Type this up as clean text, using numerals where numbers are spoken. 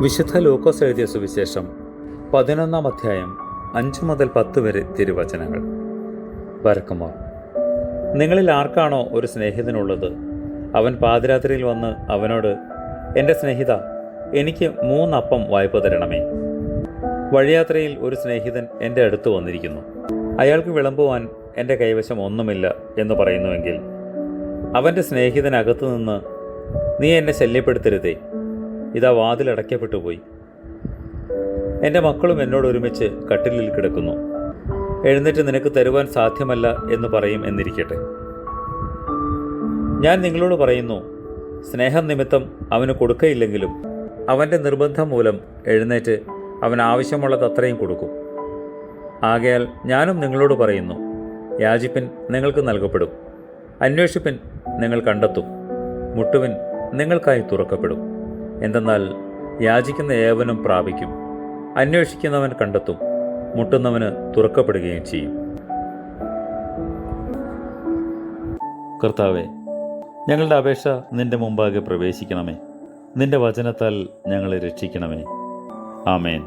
വിശുദ്ധ ലൂക്കോസ് എഴുതിയ സുവിശേഷം 11-ാം അധ്യായം 5 മുതൽ 10 വരെ തിരുവചനങ്ങൾ. ബരക്കുമോർ, നിങ്ങളിൽ ആർക്കാണോ ഒരു സ്നേഹിതനുള്ളത്, അവൻ പാതിരാത്രിയിൽ വന്ന് അവനോട്, എൻ്റെ സ്നേഹിത, എനിക്ക് 3 അപ്പം വായ്പ തരണമേ. വഴിയാത്രയിൽ ഒരു സ്നേഹിതൻ എൻ്റെ അടുത്ത് വന്നിരിക്കുന്നു, അയാൾക്ക് വിളമ്പുവാൻ എൻ്റെ കൈവശം ഒന്നുമില്ല എന്ന് പറയുന്നുവെങ്കിൽ, അവൻ്റെ സ്നേഹിതനകത്തു നിന്ന്, നീ എന്നെ ശല്യപ്പെടുത്തരുതേ, ഇതാ വാതിലടയ്ക്കപ്പെട്ടു പോയി, എൻ്റെ മക്കളും എന്നോട് ഒരുമിച്ച് കട്ടിലിൽ കിടക്കുന്നു, എഴുന്നേറ്റ് നിനക്ക് തരുവാൻ സാധ്യമല്ല എന്ന് പറയും എന്നിരിക്കട്ടെ. ഞാൻ നിങ്ങളോട് പറയുന്നു, സ്നേഹം നിമിത്തം അവന് കൊടുക്കയില്ലെങ്കിലും അവൻ്റെ നിർബന്ധം മൂലം എഴുന്നേറ്റ് അവൻ ആവശ്യമുള്ളത് അത്രയും കൊടുക്കും. ആകയാൽ ഞാനും നിങ്ങളോട് പറയുന്നു, യാചിപ്പിൻ, നിങ്ങൾക്ക് നൽകപ്പെടും; അന്വേഷിപ്പിൻ, നിങ്ങൾ കണ്ടെത്തും; മുട്ടുവിൻ, നിങ്ങൾക്കായി തുറക്കപ്പെടും. എന്തെന്നാൽ യാചിക്കുന്ന ഏവനും പ്രാപിക്കും, അന്വേഷിക്കുന്നവൻ കണ്ടെത്തും, മുട്ടുന്നവന് തുറക്കപ്പെടുകയും ചെയ്യും. കർത്താവേ, ഞങ്ങളുടെ അപേക്ഷ നിന്റെ മുമ്പാകെ പ്രവേശിക്കണമേ. നിന്റെ വചനത്താൽ ഞങ്ങളെ രക്ഷിക്കണമേ. ആമേൻ.